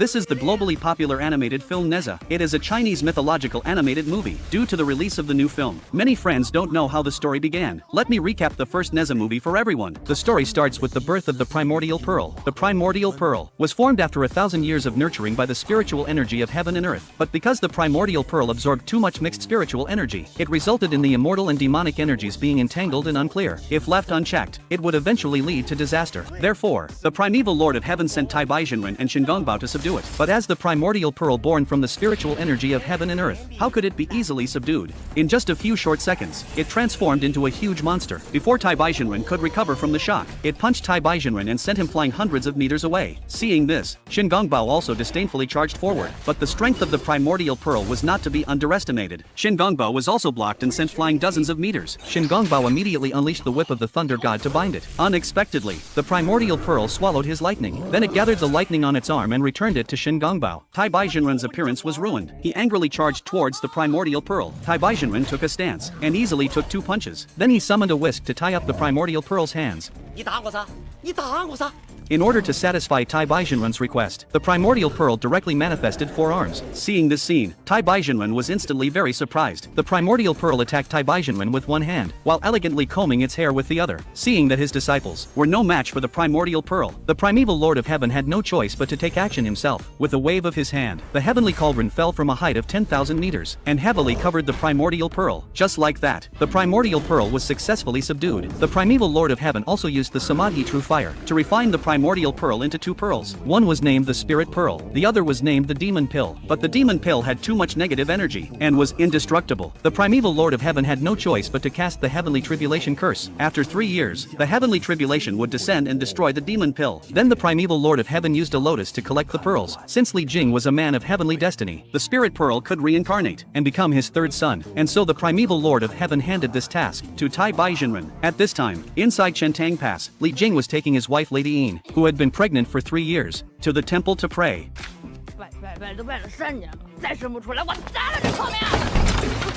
This is the globally popular animated film Neza. It is a Chinese mythological animated movie. Due to the release of the new film, many friends don't know how the story began. Let me recap the first Neza movie for everyone. The story starts with the birth of the primordial pearl. The primordial pearl was formed after 1,000 years of nurturing by the spiritual energy of heaven and earth. But because the primordial pearl absorbed too much mixed spiritual energy, it resulted in the immortal and demonic energies being entangled and unclear. If left unchecked, it would eventually lead to disaster. Therefore, the primeval Lord of Heaven sent Tai Baizhenren and Shingongbao to subdue it. But as the primordial pearl born from the spiritual energy of heaven and earth, how could it be easily subdued? In just a few short seconds, it transformed into a huge monster. Before Tai Baizhenren could recover from the shock, it punched Tai Baizhenren and sent him flying hundreds of meters away. Seeing this, Shingongbao also disdainfully charged forward. But the strength of the primordial pearl was not to be underestimated. Shingongbao was also blocked and sent flying dozens of meters. Shingongbao immediately unleashed the whip of the thunder god to bind it. Unexpectedly, the primordial pearl swallowed his lightning. Then it gathered the lightning on its arm and returned it to Shingongbao. Tai Baizhenren's appearance was ruined. He angrily charged towards the primordial pearl. Tai Baizhenren took a stance and easily took 2 punches. Then he summoned a whisk to tie up the primordial pearl's hands. In order to satisfy Tai Baizhenren's request, the primordial pearl directly manifested 4 arms. Seeing this scene, Tai Baizhenren was instantly very surprised. The primordial pearl attacked Tai Baizhenren with one hand, while elegantly combing its hair with the other. Seeing that his disciples were no match for the primordial pearl, the primeval Lord of Heaven had no choice but to take action himself. With a wave of his hand, the heavenly cauldron fell from a height of 10,000 meters, and heavily covered the primordial pearl. Just like that, the primordial pearl was successfully subdued. The primeval Lord of Heaven also used the Samadhi true fire to refine the primordial pearl into 2 pearls. One was named the spirit pearl, the other was named the demon pill. But the demon pill had too much negative energy and was indestructible. The primeval Lord of Heaven had no choice but to cast the heavenly tribulation curse. After 3 years, the heavenly tribulation would descend and destroy the demon pill. Then the primeval Lord of Heaven used a lotus to collect the pearls. Since Li Jing was a man of heavenly destiny, the spirit pearl could reincarnate and become his 3rd son. And so the primeval Lord of Heaven handed this task to Tai Baizhenren. At this time, inside Chentang Pass, Li Jing was taking his wife Lady Yin, who had been pregnant for 3 years, to the temple to pray. 拜都拜了3年了，再生不出来，我杀了这泡面！